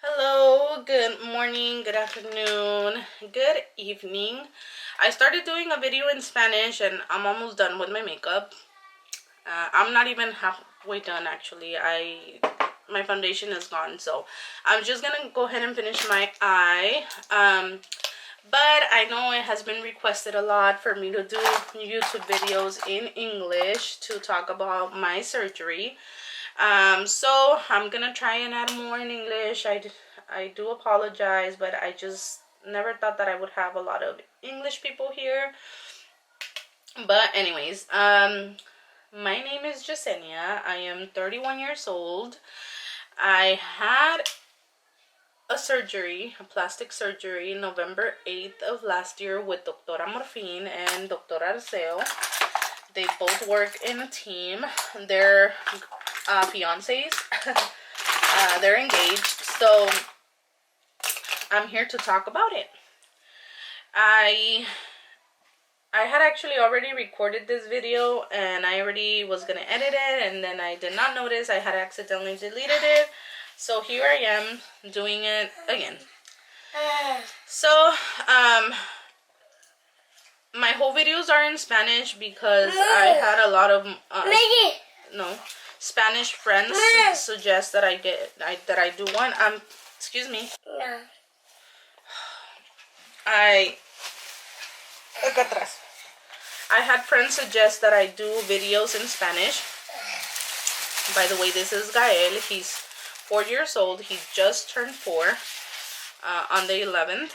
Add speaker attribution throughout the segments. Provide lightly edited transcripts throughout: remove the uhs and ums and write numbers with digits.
Speaker 1: Hello, good morning, good afternoon, good evening. I started doing a video in Spanish and I'm almost done with my makeup. I'm not even halfway done actually. My foundation is gone, so I'm just gonna go ahead and finish my eye. But I know it has been requested a lot for me to do YouTube videos in English to talk about my surgery. So I'm gonna try and add more in English. I do apologize, but I just never thought that I would have a lot of English people here. But anyways, my name is Jasenia. I am 31 years old. I had a surgery, a plastic surgery, November 8th of last year with Doctora Morfin and Dr. Arceo. They both work in a team. They're fiancés. They're engaged. So I'm here to talk about it. I had actually already recorded this video and I already was gonna edit it, and then I did not notice I had accidentally deleted it. So here I am doing it again. So my whole videos are in Spanish because I had a lot of Spanish friends suggest that I do one. Excuse me. No. I had friends suggest that I do videos in Spanish. By the way, this is Gael. He's 4 years old. He just turned 4 on the 11th.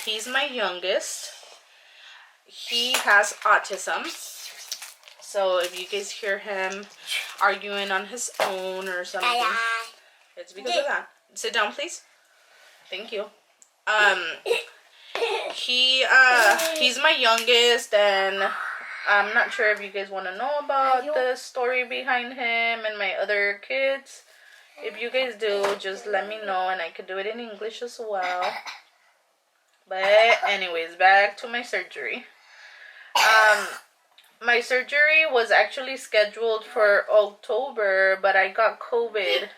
Speaker 1: He's my youngest. He has autism. So if you guys hear him arguing on his own or something, it's because of that. Sit down, please. Thank you. He's my youngest, and I'm not sure if you guys want to know about the story behind him and my other kids. If you guys do, just let me know, and I could do it in English as well. But anyways, back to my surgery. My surgery was actually scheduled for October, but I got COVID.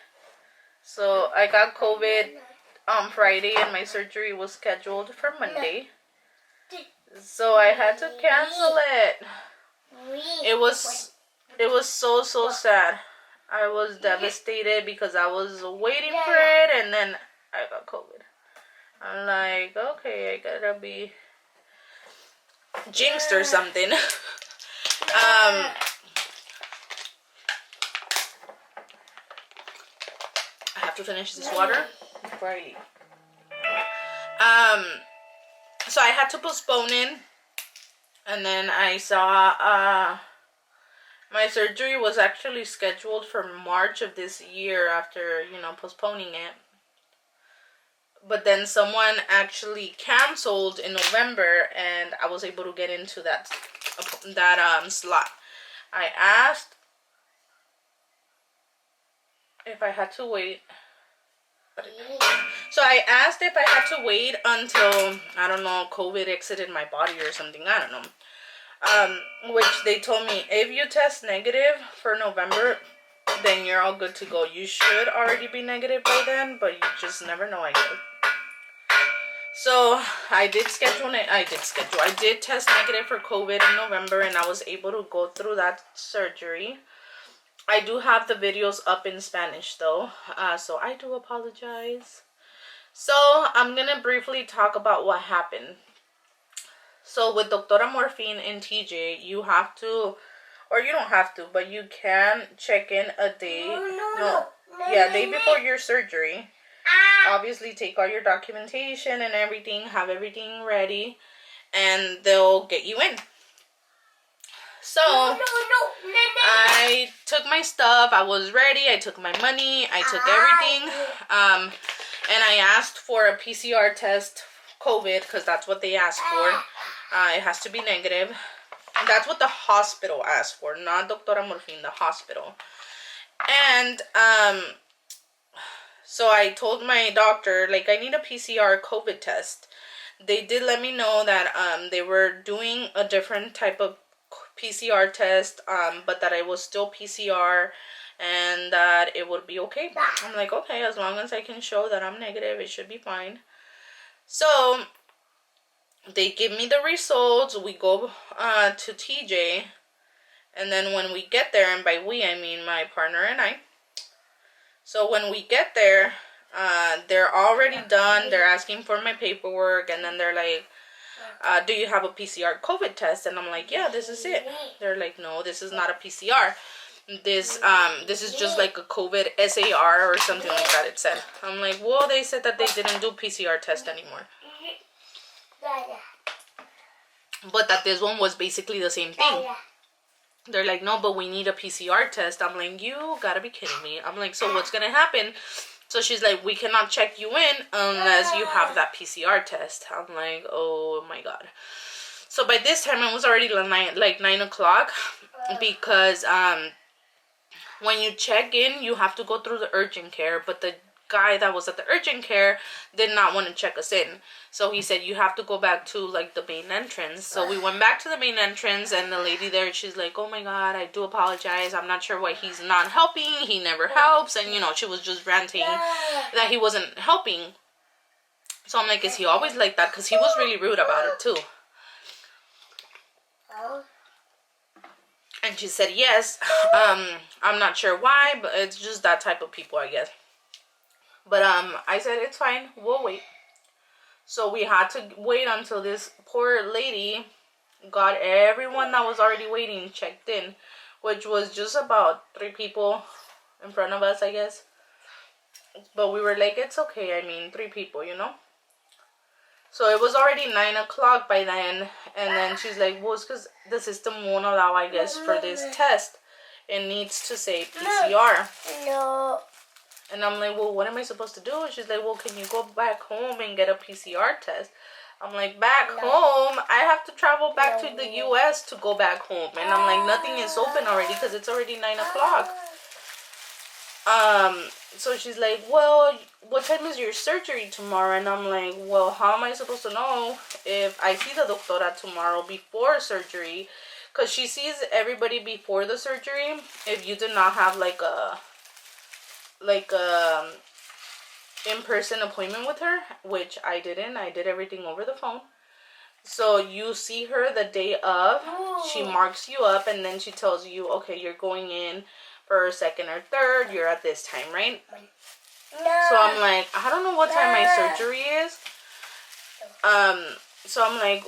Speaker 1: So I got COVID on Friday, and my surgery was scheduled for Monday. So I had to cancel it. It was so sad. I was devastated because I was waiting for it, and then I got COVID. I'm like, okay, I gotta be jinxed or something. I have to finish this water before I leave. So I had to postpone it, and then I saw my surgery was actually scheduled for March of this year after, postponing it. But then someone actually canceled in November, and I was able to get into that slot. I asked if I had to wait. So I asked if I had to wait until, I don't know, COVID exited my body or something. I don't know. Which they told me, if you test negative for November, then you're all good to go. You should already be negative by then, but you just never know, I guess. So I did test negative for COVID in November, and I was able to go through that surgery. I do have the videos up in Spanish though, so I do apologize. So I'm gonna briefly talk about what happened. So with Doctora Morfin and TJ, you have to, or you don't have to, but you can check in a day. Day before your surgery. Obviously, take all your documentation and everything, have everything ready, and they'll get you in. So I took my stuff. I was ready. I took my money. I took everything. And I asked for a PCR test, COVID, because that's what they asked for. It has to be negative. That's what the hospital asked for, not Doctora Morfin, the hospital. And so I told my doctor, like, I need a PCR COVID test. They did let me know that they were doing a different type of PCR test, but that it was still PCR, and that it would be okay. I'm like, okay, as long as I can show that I'm negative, it should be fine. So they give me the results. We go to TJ, and then when we get there, and by we I mean my partner and I. So when we get there, they're already done. They're asking for my paperwork, and then they're like, do you have a PCR COVID test? And I'm like, yeah, this is it. They're like, no, this is not a PCR. This is just like a COVID SAR or something like that, it said. I'm like, well, they said that they didn't do PCR test anymore. But that this one was basically the same thing. They're like, no, but we need a PCR test. I'm like, you gotta be kidding me. I'm like, so what's gonna happen? So she's like, we cannot check you in unless you have that PCR test. I'm like, oh my God. So by this time, it was already like 9 o'clock because when you check in, you have to go through the urgent care. But the guy that was at the urgent care did not want to check us in. So he said, you have to go back to like the main entrance. So we went back to the main entrance, and the lady there, she's like, oh my God, I do apologize. I'm not sure why he's not helping. He never helps. And, you know, she was just ranting that he wasn't helping. So I'm like, is he always like that? Because he was really rude about it too. And she said, yes. I'm not sure why, but it's just that type of people, I guess. But I said, it's fine. We'll wait. So we had to wait until this poor lady got everyone that was already waiting checked in, which was just about 3 people in front of us, I guess. But we were like, it's okay. I mean, 3 people, you know. So it was already 9 o'clock by then. And then she's like, well, it's because the system won't allow, I guess, for this test. It needs to say PCR.
Speaker 2: No.
Speaker 1: And I'm like, well, what am I supposed to do? And she's like, well, can you go back home and get a PCR test? I'm like, back home? I have to travel back to the U.S. to go back home. And I'm like, nothing is open already because it's already 9 o'clock. So she's like, well, what time is your surgery tomorrow? And I'm like, well, how am I supposed to know if I see the doctora tomorrow before surgery? Because she sees everybody before the surgery if you do not have like a in-person appointment with her, which I didn't. I did everything over the phone. So you see her the day of. She marks you up, and then she tells you, okay, you're going in for 2nd or 3rd. You're at this time, right?
Speaker 2: No.
Speaker 1: So I'm like, I don't know what time my surgery is. So I'm like,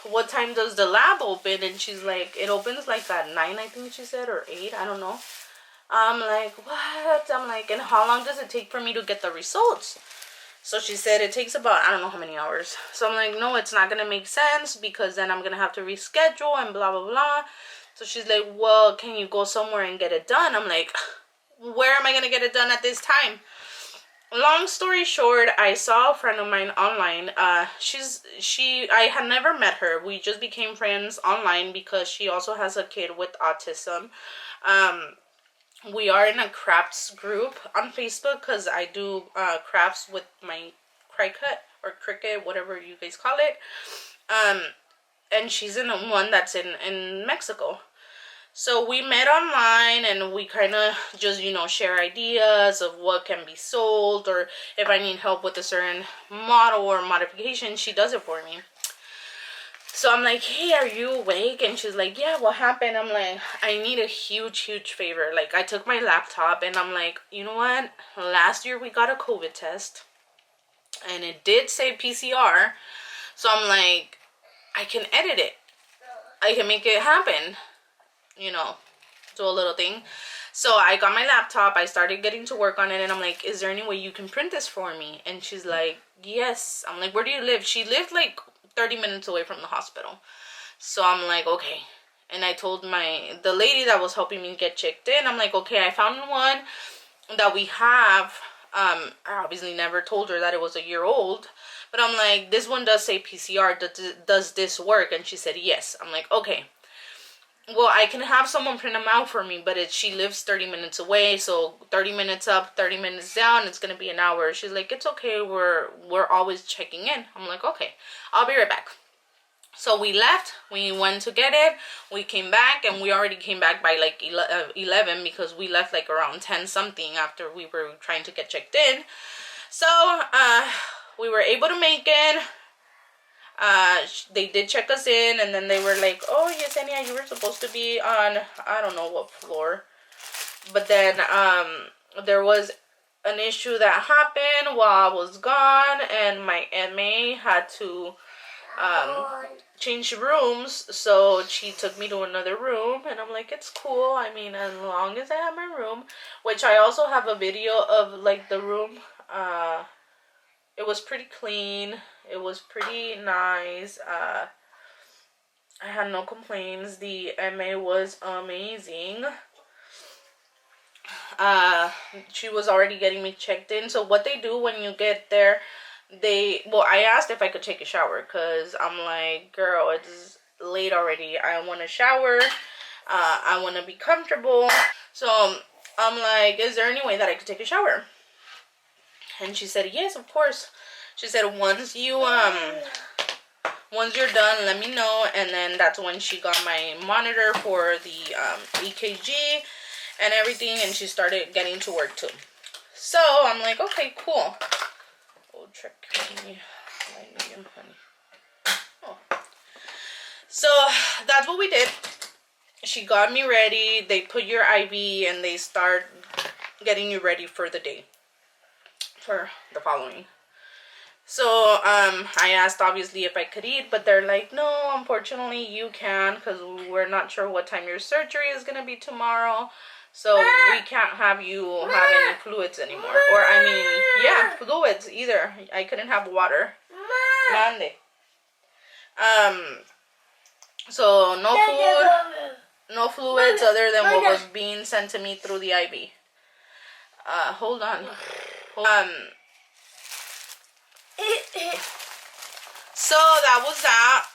Speaker 1: what time does the lab open? And she's like, it opens like at 9, I think she said, or 8. I don't know. I'm like, what? I'm like, and how long does it take for me to get the results? So she said it takes about, I don't know how many hours. So I'm like, no, it's not going to make sense because then I'm going to have to reschedule and blah, blah, blah. So she's like, well, can you go somewhere and get it done? I'm like, where am I going to get it done at this time? Long story short, I saw a friend of mine online. I had never met her. We just became friends online because she also has a kid with autism. We are in a crafts group on Facebook because I do crafts with my cricket, whatever you guys call it. And she's in one that's in Mexico. So we met online and we kind of just, share ideas of what can be sold, or if I need help with a certain model or modification, she does it for me. So I'm like, hey, are you awake? And she's like, yeah, what happened? I'm like, I need a huge, huge favor. Like, I took my laptop and I'm like, you know what? Last year we got a COVID test and it did say PCR. So I'm like, I can edit it. I can make it happen, do a little thing. So I got my laptop. I started getting to work on it and I'm like, is there any way you can print this for me? And she's like, yes. I'm like, where do you live? She lived like 30 minutes away from the hospital. So I'm like, okay. And I told the lady that was helping me get checked in, I'm like, okay, I found one that we have. I obviously never told her that it was a year old, but I'm like, this one does say PCR. Does this work? And she said, yes. I'm like, okay. Well, I can have someone print them out for me, but she lives 30 minutes away, so 30 minutes up, 30 minutes down, it's going to be an hour. She's like, it's okay, we're always checking in. I'm like, okay, I'll be right back. So we left, we went to get it, we came back, and we already came back by like 11 because we left like around 10 something after we were trying to get checked in. So we were able to make it. They did check us in, and then they were like, oh, Yesenia, you were supposed to be on, I don't know what floor. But then there was an issue that happened while I was gone, and my MA had to change rooms, so she took me to another room, and I'm like, it's cool. I mean, as long as I have my room, which I also have a video of like the room. It was pretty clean. It was pretty nice. I had no complaints. The MA was amazing. She was already getting me checked in. So what they do when you get there, I asked if I could take a shower, because I'm like, girl, it's late already. I want to shower. I want to be comfortable. So I'm like, is there any way that I could take a shower? And she said, yes, of course. She said, once you're done, let me know. And then that's when she got my monitor for the EKG and everything, and she started getting to work too. So I'm like, okay, cool. Oh, trick me. Oh. So that's what we did. She got me ready. They put your IV, and they start getting you ready for the day, for the following. So I asked obviously if I could eat, but they're like, no, unfortunately you can, because we're not sure what time your surgery is gonna be tomorrow, so we can't have you have any fluids anymore. Or I mean, yeah, fluids either. I couldn't have water. Mande. So no food, no fluids other than what was being sent to me through the IV. Hold on. So that was that.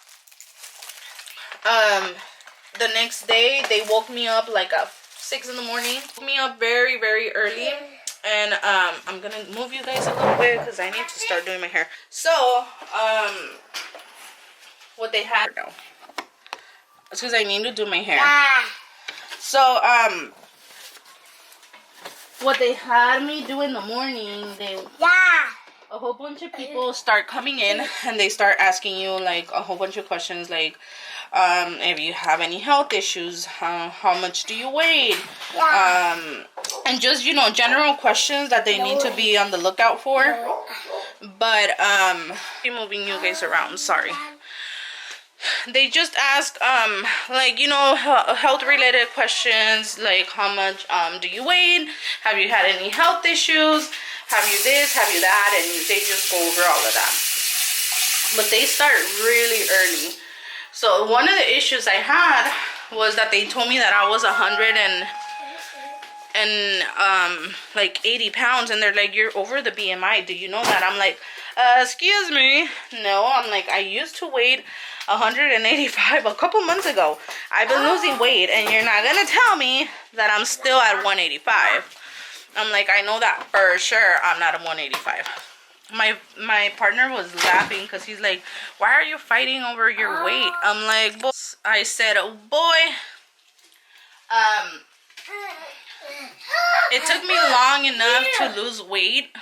Speaker 1: The next day they woke me up like at 6 in the morning. Woke me up very, very early. And I'm gonna move you guys a little bit because I need to start doing my hair. So what they had, no, it's because I need to do my hair. So what they had me do in the morning, a whole bunch of people start coming in, and they start asking you like a whole bunch of questions, like if you have any health issues, how much do you weigh, and just, you know, general questions that they need to be on the lookout for. But I'm moving you guys around, sorry. They just ask like, you know, health related questions, like how much do you weigh, have you had any health issues, have you this, have you that, and they just go over all of that. But they start really early. So one of the issues I had was that they told me that I was 80 pounds, and they're like, you're over the BMI, do you know that? I'm like, excuse me, no. I'm like, I used to weigh 185 a couple months ago. I've been losing weight, and you're not gonna tell me that I'm still at 185. I'm like, I know that for sure I'm not at 185. My partner was laughing because he's like, why are you fighting over your weight? I'm like, boy. I said, oh boy, it took me long enough to lose weight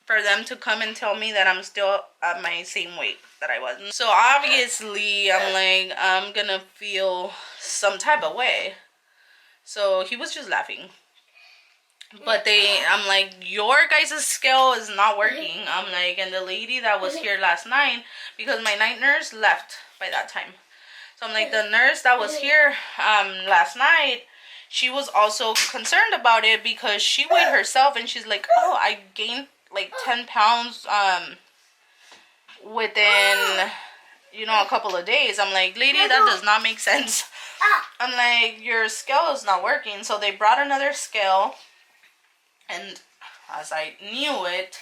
Speaker 1: for them to come and tell me that I'm still at my same weight that I was. So obviously I'm like, I'm gonna feel some type of way. So he was just laughing. But I'm like, your guys' scale is not working. I'm like, and the lady that was here last night, because my night nurse left by that time. So I'm like, the nurse that was here last night, she was also concerned about it because she weighed herself, and she's like, oh, I gained like 10 pounds within, you know, a couple of days. I'm like, lady, that does not make sense. I'm like, your scale is not working. So they brought another scale, and as I knew it,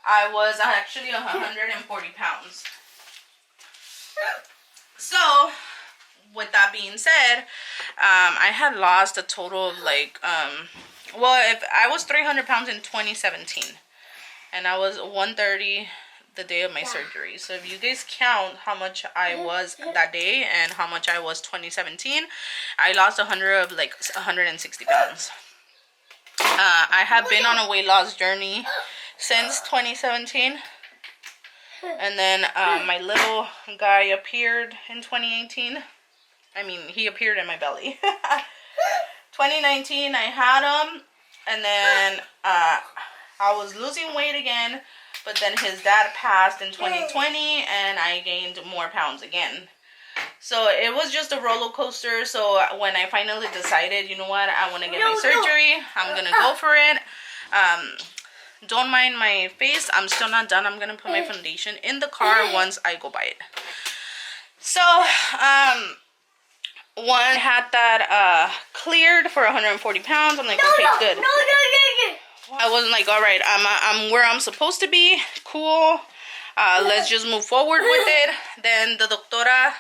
Speaker 1: I was actually 140 pounds. So with that being said, I had lost a total of like, well, if I was 300 pounds in 2017, and I was 130 the day of my surgery. So if you guys count how much I was that day and how much I was 2017, I lost 160 pounds. I have been on a weight loss journey since 2017. And then my little guy appeared in 2018. I mean, he appeared in my belly. 2019, I had him. And then I was losing weight again. But then his dad passed in 2020. And I gained more pounds again. So it was just a roller coaster. So when I finally decided, you know what, I want to get my surgery, I'm going to go for it. Don't mind my face. I'm still not done. I'm going to put my foundation in the car once I go buy it. So, one had that cleared for 140 pounds. I'm like, okay, good. I wasn't like, all right, I'm where I'm supposed to be. Cool. Let's just move forward with it. Then the doctora,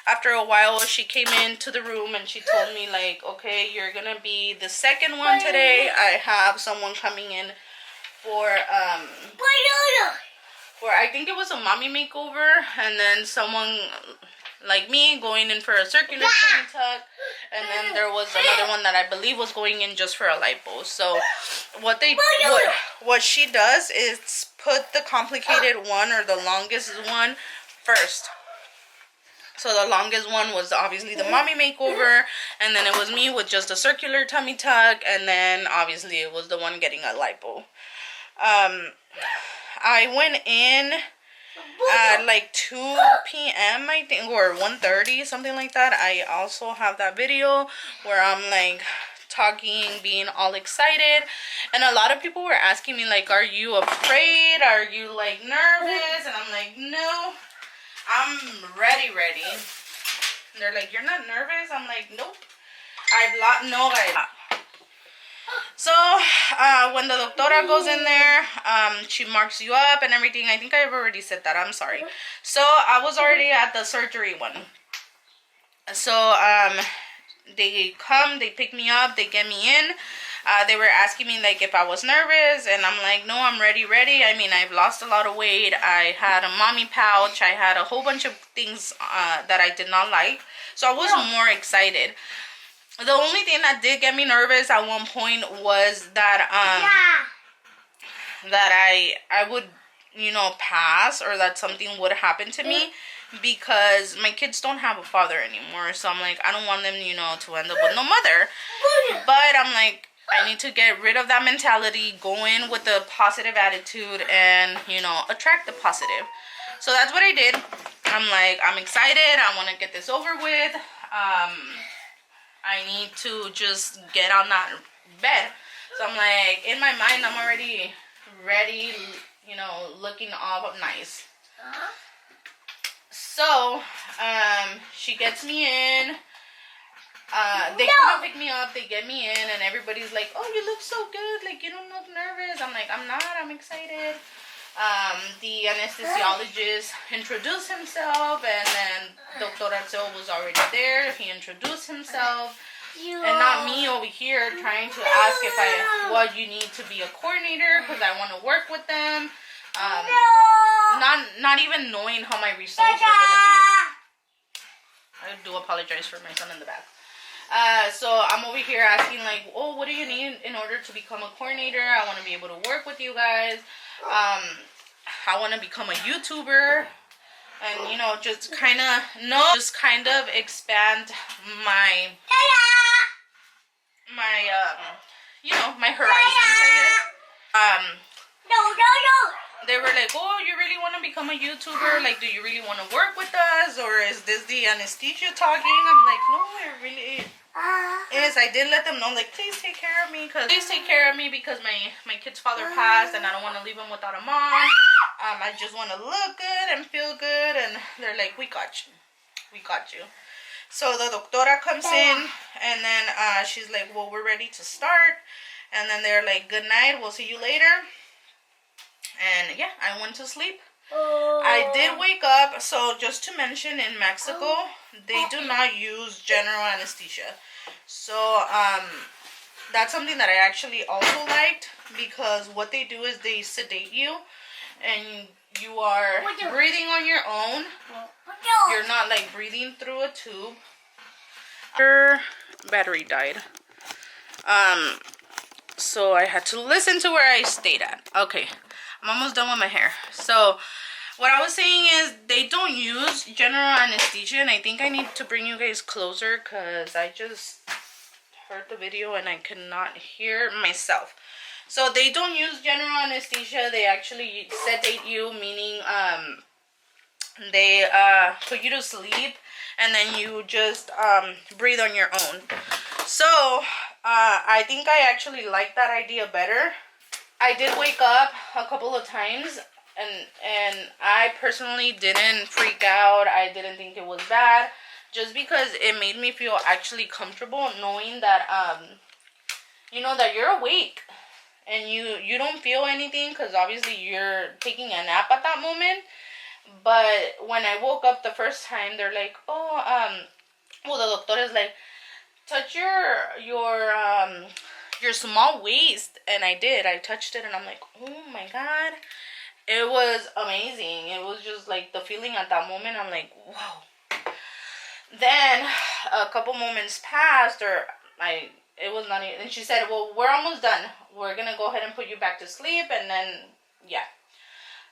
Speaker 1: after a while, she came into the room and she told me, like, okay, you're going to be the second one today. I have someone coming in for I think it was a mommy makeover, and then someone like me going in for a circular tummy tuck, and then there was another one that I believe was going in just for a lipo. So what she does is put the complicated one or the longest one first. So the longest one was obviously the mommy makeover, and then it was me with just a circular tummy tuck, and then obviously it was the one getting a lipo. I went in at like 2 p.m. I think, or 1:30, something like that. I also have that video where I'm like talking, being all excited, and a lot of people were asking me like, are you afraid? Are you like nervous? And I'm like, no, I'm ready. They're like, you're not nervous? I'm like, nope. So, when the doctora goes in there, she marks you up and everything. I think I've already said that. I'm sorry. So, I was already at the surgery one. So, they come, they pick me up, they get me in. They were asking me, like, if I was nervous. And I'm like, no, I'm ready. I mean, I've lost a lot of weight. I had a mommy pouch. I had a whole bunch of things that I did not like. So, I was more excited. The only thing that did get me nervous at one point was that that I would, you know, pass, or that something would happen to me, because my kids don't have a father anymore. So I'm like, I don't want them, you know, to end up with no mother. But I'm like, I need to get rid of that mentality, go in with a positive attitude, and, you know, attract the positive. So that's what I did. I'm like, I'm excited. I want to get this over with. I need to just get on that bed. So I'm like, in my mind, I'm already ready, you know, looking all nice. So, she gets me in. They come and pick me up, they get me in, and everybody's like, oh, you look so good. Like, you don't look nervous. I'm like, I'm not. I'm excited. The anesthesiologist introduced himself, and then Dr. Arceo was already there. He introduced himself, and not me over here trying to ask if what you need to be a coordinator, because I want to work with them. Not even knowing how my results were going to be. I do apologize for my son in the back. So I'm over here asking, like, oh, what do you need in order to become a coordinator? I want to be able to work with you guys. I want to become a YouTuber, and, you know, just kind of expand my you know, my horizons, I guess. They were like, oh, you really want to become a YouTuber? Like, do you really want to work with us? Or is this the anesthesia talking? I'm like, no, it really is. I did let them know, like, please take care of me, because my kid's father passed, and I don't want to leave him without a mom. I just want to look good and feel good. And they're like, we got you. So the doctora comes in, and then she's like, well, we're ready to start. And then they're like, good night, we'll see you later. And yeah, I went to sleep. I did wake up. So just to mention, in Mexico, they do not use general anesthesia. So that's something that I actually also liked, because what they do is they sedate you, and you are breathing on your own. You're not like breathing through a tube. Her battery died. So I had to listen to where I stayed at. Okay, I'm almost done with my hair. So what I was saying is they don't use general anesthesia, and I think I need to bring you guys closer because I just heard the video and I could not hear myself. So they don't use general anesthesia. They actually sedate you, meaning they put you to sleep and then you just breathe on your own. So I think I actually like that idea better. I did wake up a couple of times, and I personally didn't freak out. I didn't think it was bad, just because it made me feel actually comfortable knowing that you know that you're awake and you don't feel anything, because obviously you're taking a nap at that moment. But when I woke up the first time, they're like, oh, well, the doctor is like, touch your small waist, and I did. I touched it, and I'm like, oh my god, it was amazing. It was just like the feeling at that moment. I'm like, whoa. Then a couple moments passed, or it was not even, and she said, well, we're almost done. We're gonna go ahead and put you back to sleep, and then yeah.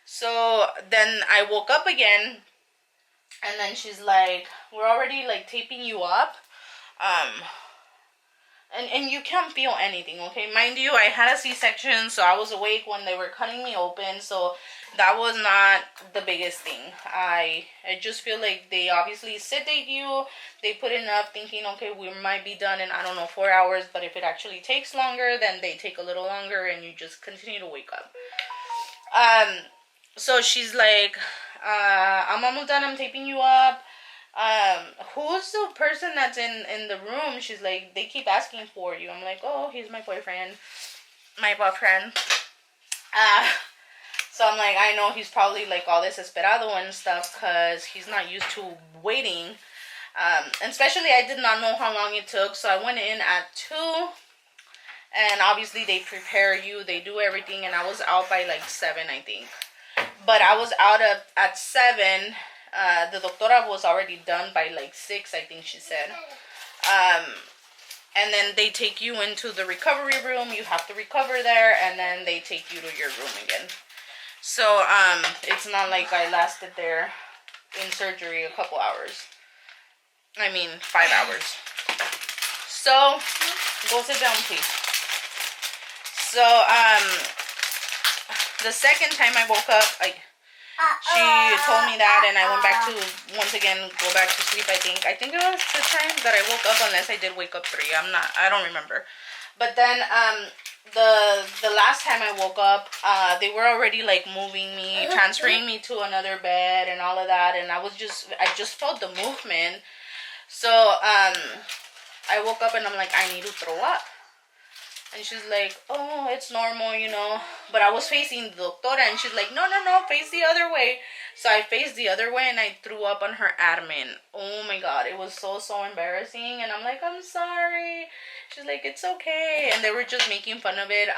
Speaker 1: So then I woke up again, and then she's like, we're already like taping you up. And you can't feel anything, okay? Mind you, I had a C-section, so I was awake when they were cutting me open, so that was not the biggest thing. I just feel like they obviously sedate you. They put it up thinking, okay, we might be done in, I don't know, 4 hours, but if it actually takes longer, then they take a little longer, and you just continue to wake up. So she's like, I'm almost done, I'm taping you up. Who's the person that's in the room? She's like, they keep asking for you. I'm like, oh, he's my boyfriend. So I'm like, I know he's probably like all desesperado and stuff, because he's not used to waiting. And especially I did not know how long it took, so I went in at 2, and obviously they prepare you, they do everything, and I was out by like 7, I think. But I was out at 7. The doctora was already done by like 6, I think she said. And then they take you into the recovery room. You have to recover there, and then they take you to your room again. So it's not like I lasted there in surgery a couple hours. I mean 5 hours. So go sit down, please. So the second time I woke up, she told me that, and I went back to, once again, go back to sleep, I think. I think it was the time that I woke up, unless I did wake up 3. I don't remember. But then, the last time I woke up, they were already, like, moving me, transferring me to another bed and all of that, and I just felt the movement. So, I woke up and I'm like, I need to throw up. And she's like, oh, it's normal, you know. But I was facing the doctora, and she's like, no, face the other way. So I faced the other way, and I threw up on her admin. Oh my god, it was so embarrassing. And I'm like, I'm sorry. She's like, it's okay. And they were just making fun of it.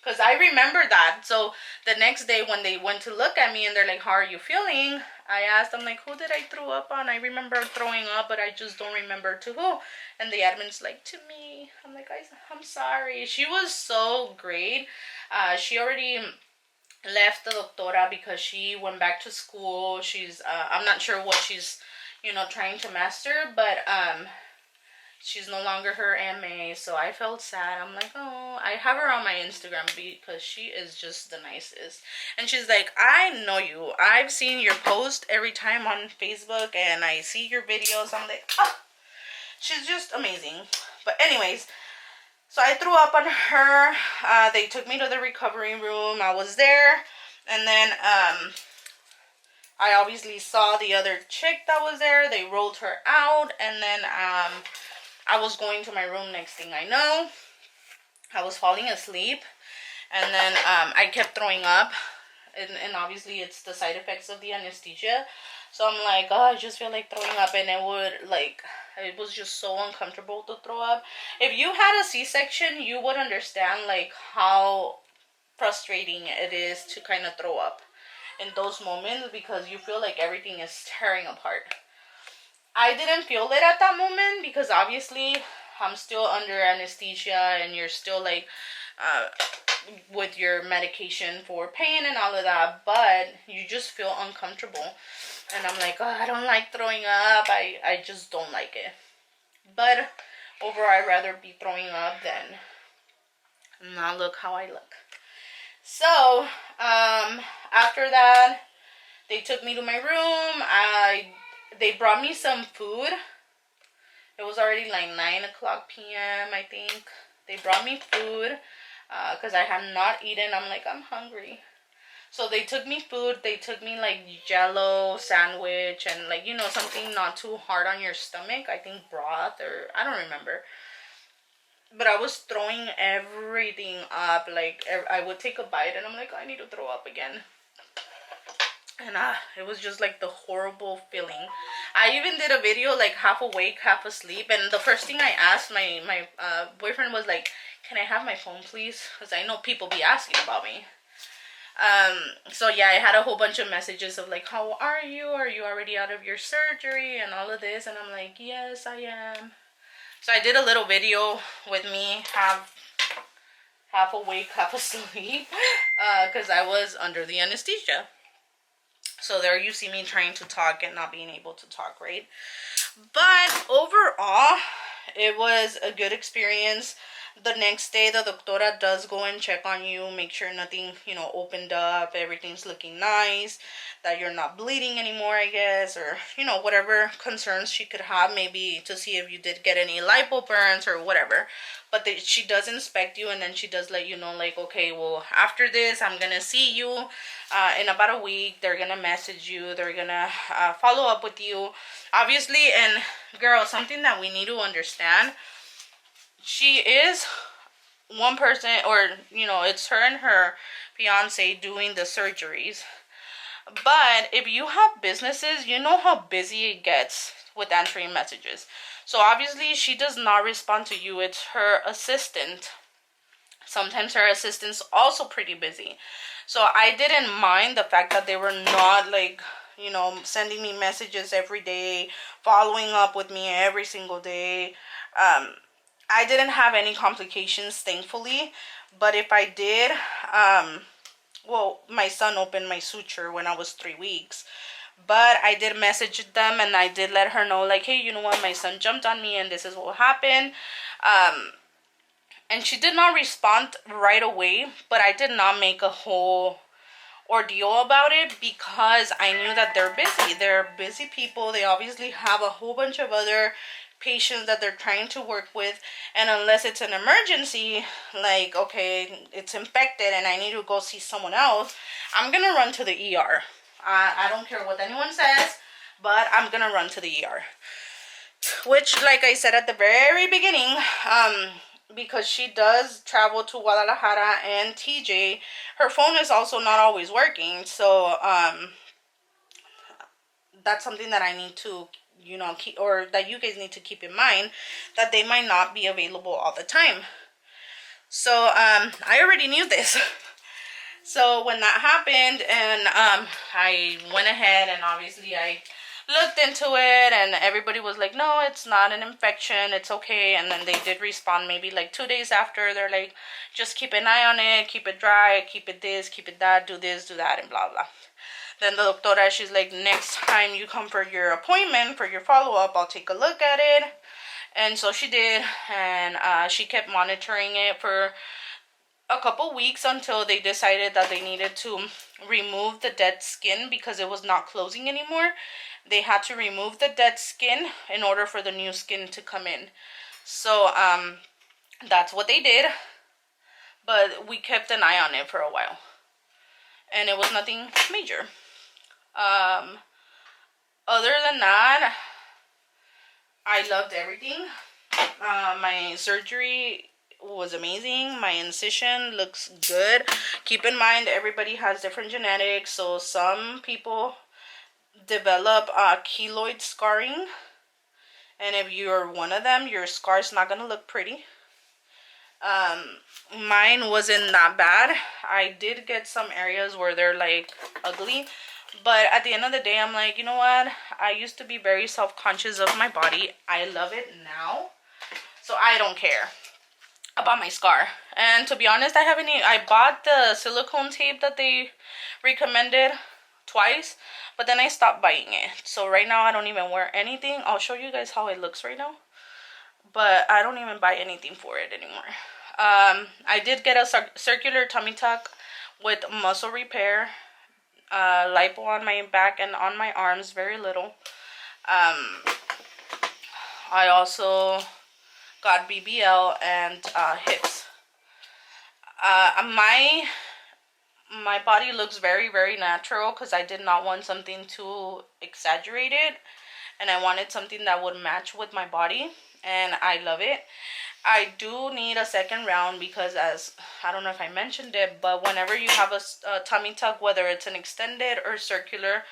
Speaker 1: Because I remember that. So the next day when they went to look at me, and they're like, how are you feeling? I asked them, like, who did I throw up on? I remember throwing up, but I just don't remember to who. And the admin's like, to me. I'm like, I'm sorry. She was so great. She already left the doctora because she went back to school. She's, I'm not sure what she's, you know, trying to master, but she's no longer her MA, so I felt sad. I'm like, oh, I have her on my Instagram because she is just the nicest. And she's like, I know you. I've seen your post every time on Facebook, and I see your videos. I'm like, oh, she's just amazing. But anyways, so I threw up on her. They took me to the recovery room. I was there, and then I obviously saw the other chick that was there. They rolled her out, and then I was going to my room. Next thing I know, I was falling asleep, and then I kept throwing up, and obviously it's the side effects of the anesthesia. So I'm like, oh, I just feel like throwing up, and it was just so uncomfortable to throw up. If you had a C-section, you would understand like how frustrating it is to kind of throw up. in those moments because you feel like everything is tearing apart. I didn't feel it at that moment because obviously I'm still under anesthesia and you're still like with your medication for pain and all of that, but you just feel uncomfortable. And I'm like, oh, I don't like throwing up. I just don't like it. But overall, I'd rather be throwing up than not look how I look. So, after that, they took me to my room. They brought me some food. It was already like 9 o'clock p.m., I think. They brought me food because I had not eaten. I'm like, I'm hungry. So they took me food. They took me like Jello sandwich and like, you know, something not too hard on your stomach. I think broth or I don't remember. But I was throwing everything up. Like I would take a bite and I'm like, I need to throw up again. And it was just like the horrible feeling. I even did a video like half awake, half asleep. And the first thing I asked my boyfriend was like, can I have my phone please? Because I know people be asking about me. So yeah, I had a whole bunch of messages of like, how are you? Are you already out of your surgery? And all of this. And I'm like, yes, I am. So I did a little video with me half awake, half asleep. Because I was under the anesthesia. So there you see me trying to talk and not being able to talk, right? But overall, it was a good experience. The next day, the doctora does go and check on you, make sure nothing, you know, opened up, everything's looking nice, that you're not bleeding anymore, I guess, or, you know, whatever concerns she could have, maybe to see if you did get any lipo burns or whatever. But she does inspect you, and then she does let you know, like, okay, well, after this, I'm going to see you in about a week. They're going to message you. They're going to follow up with you. Obviously, and girl, something that we need to understand, she is one person, or, you know, it's her and her fiance doing the surgeries. But if you have businesses, you know how busy it gets with answering messages. So obviously she does not respond to you. It's her assistant. Sometimes her assistant's also pretty busy. So I didn't mind the fact that they were not like, you know, sending me messages every day, following up with me every single day. I didn't have any complications, thankfully. But if I did, well, my son opened my suture when I was 3 weeks. But I did message them and I did let her know, like, hey, you know what, my son jumped on me and this is what happened. And she did not respond right away, but I did not make a whole ordeal about it because I knew that they're busy. They're busy people. They obviously have a whole bunch of other patients that they're trying to work with, and unless it's an emergency, like, okay, it's infected and I need to go see someone else, I'm gonna run to the ER. I don't care what anyone says, but I'm gonna run to the ER. Which, like I said at the very beginning, because she does travel to Guadalajara and TJ, her phone is also not always working. So that's something that I need to, you know, keep, or that you guys need to keep in mind, that they might not be available all the time. So I already knew this. So when that happened, and I went ahead and obviously I looked into it, and everybody was like, no, it's not an infection, it's okay. And then they did respond maybe like 2 days after. They're like, just keep an eye on it, keep it dry, keep it this, keep it that, do this, do that, and blah blah. Then the doctora, she's like, next time you come for your appointment, for your follow-up, I'll take a look at it. And so she did, and she kept monitoring it for a couple weeks until they decided that they needed to remove the dead skin because it was not closing anymore. They had to remove the dead skin in order for the new skin to come in. So that's what they did, but we kept an eye on it for a while, and it was nothing major. Other than that, I loved everything. My surgery was amazing. My incision looks good. Keep in mind, everybody has different genetics, so some people develop keloid scarring, and if you're one of them, your scar's not gonna look pretty. Mine wasn't that bad. I did get some areas where they're like ugly, but at the end of the day, I'm like, you know what? I used to be very self-conscious of my body. I love it now, so I don't care about my scar. And to be honest, I bought the silicone tape that they recommended twice, but then I stopped buying it. So right now I don't even wear anything. I'll show you guys how it looks right now, but I don't even buy anything for it anymore. I did get a circular tummy tuck with muscle repair, lipo on my back and on my arms, very little. I also got BBL and hips. My body looks very, very natural because I did not want something too exaggerated, and I wanted something that would match with my body, and I love it. I do need a second round because, as I don't know if I mentioned it, but whenever you have a tummy tuck, whether it's an extended or circular,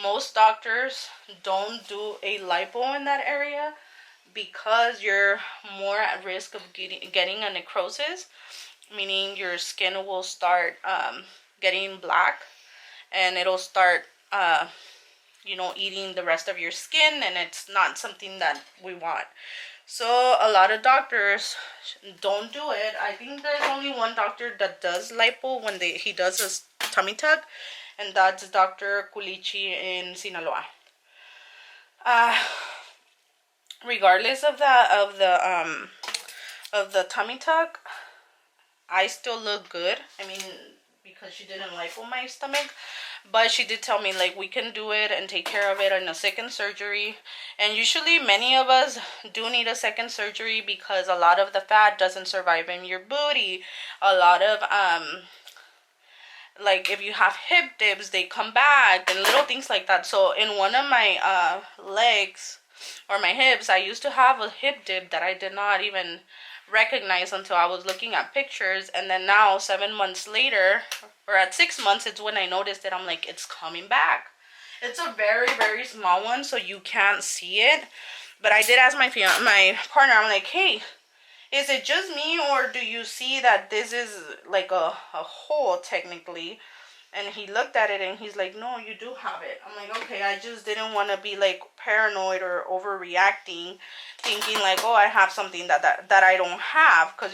Speaker 1: most doctors don't do a lipo in that area because you're more at risk of getting a necrosis, meaning your skin will start getting black, and it'll start eating the rest of your skin, and it's not something that we want. So a lot of doctors don't do it. I think there's only one doctor that does lipo when he does a tummy tuck, and that's Dr. Culichi in Sinaloa. Regardless of the tummy tuck, I still look good. I mean, because she didn't lipo my stomach, but she did tell me, like, we can do it and take care of it in a second surgery. And usually many of us do need a second surgery because a lot of the fat doesn't survive in your booty. A lot of like, if you have hip dips, they come back, and little things like that. So in one of my legs or my hips, I used to have a hip dip that I did not even recognize until I was looking at pictures. And then now, 7 months later, or at 6 months, it's when I noticed it. I'm like, it's coming back. It's a very, very small one, so you can't see it. But I did ask my partner, I'm like, hey, is it just me, or do you see that this is like a hole technically? And he looked at it and he's like, no, you do have it. I'm like, okay, I just didn't want to be like paranoid or overreacting, thinking like, oh, I have something that I don't have. Because,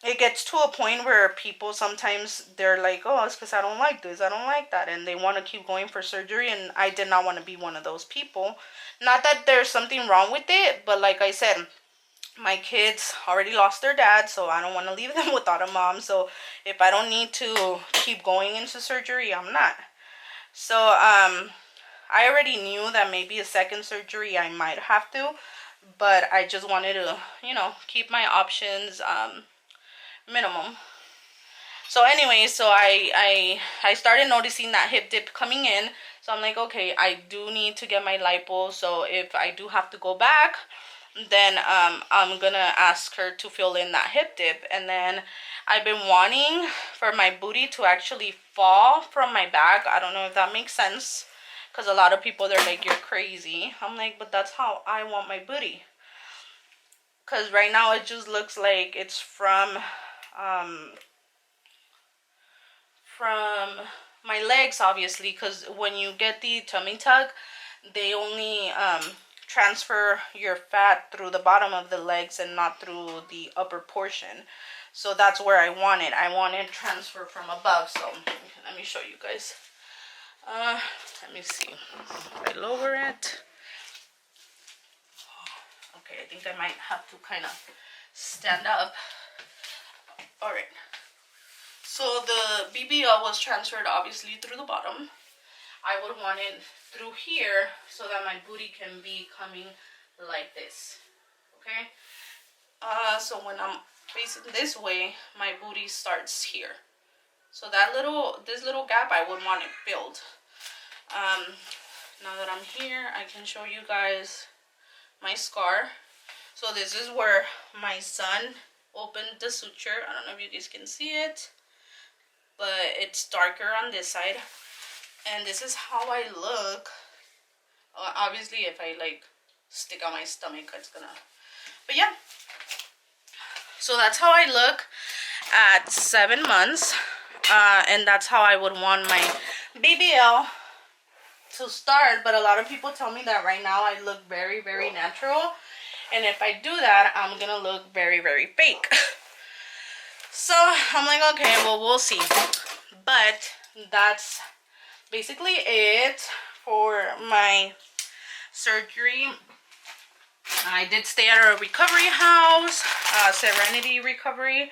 Speaker 1: it gets to a point where people sometimes, they're like, oh, it's because I don't like this, I don't like that, and they want to keep going for surgery. And I did not want to be one of those people. Not that there's something wrong with it, but like I said, my kids already lost their dad, so I don't want to leave them without a mom. So if I don't need to keep going into surgery, I'm not. So I already knew that maybe a second surgery I might have to, but I just wanted to, keep my options minimum. So anyway, so I started noticing that hip dip coming in. So I'm like, okay, I do need to get my lipo. So if I do have to go back, then I'm gonna ask her to fill in that hip dip. And then I've been wanting for my booty to actually fall from my back. I don't know if that makes sense, because a lot of people, they're like, you're crazy. I'm like, but that's how I want my booty. Because right now it just looks like it's from my legs, obviously, because when you get the tummy tuck, they only transfer your fat through the bottom of the legs and not through the upper portion. So that's where I want it. I want it transfer from above. So let me show you guys. Let me see. If I lower it. Okay, I think I might have to kind of stand up. All right. So the BBL was transferred obviously through the bottom. I would want it through here so that my booty can be coming like this. Okay. So when I'm facing this way, my booty starts here. So this little gap, I would want it filled. Now that I'm here, I can show you guys my scar. So this is where my son opened the suture. I don't know if you guys can see it, but it's darker on this side. And this is how I look. Obviously, if I like stick out my stomach, it's gonna. But yeah. So that's how I look at 7 months. And that's how I would want my BBL to start. But a lot of people tell me that right now I look very, very natural. And if I do that, I'm going to look very, very fake. So I'm like, okay, well, we'll see. But that's basically it for my surgery. I did stay at a recovery house, Serenity Recovery.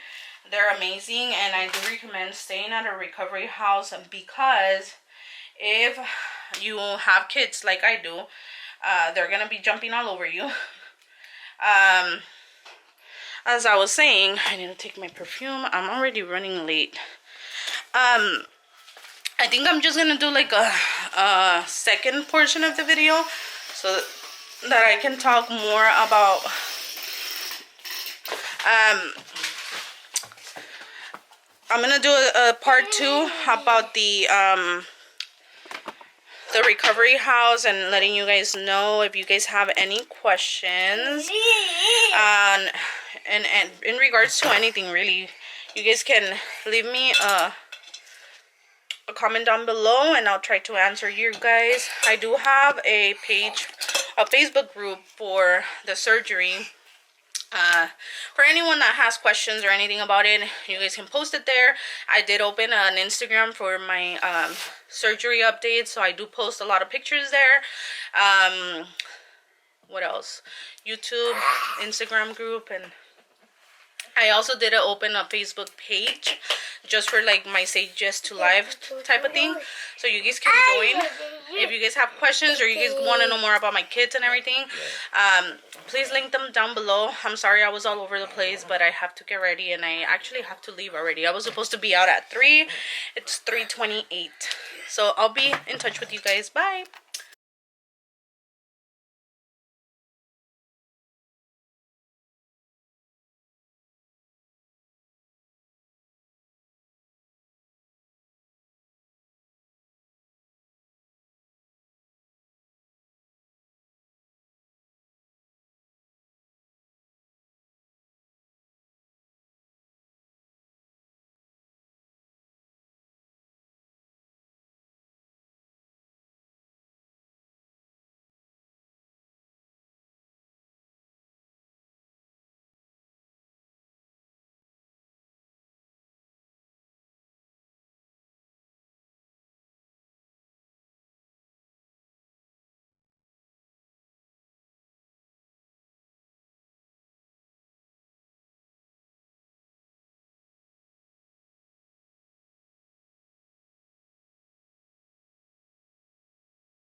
Speaker 1: They're amazing, and I do recommend staying at a recovery house because if you have kids like I do, they're gonna be jumping all over you. As I was saying, I need to take my perfume. I'm already running late. I think I'm just gonna do like a second portion of the video so that I can talk more about I'm gonna do a part 2 about the recovery house and letting you guys know if you guys have any questions and in regards to anything really. You guys can leave me a comment down below and I'll try to answer you guys. I do have a page, a Facebook group for the surgery. For anyone that has questions or anything about it, you guys can post it there. I did open an Instagram for my surgery updates, so I do post a lot of pictures there. What else? YouTube, Instagram group, and I also did open a Facebook page just for like my Say Yes to Live type of thing. So you guys can join. If you guys have questions or you guys want to know more about my kids and everything, please link them down below. I'm sorry I was all over the place, but I have to get ready and I actually have to leave already. I was supposed to be out at 3. It's 3:28. So I'll be in touch with you guys. Bye.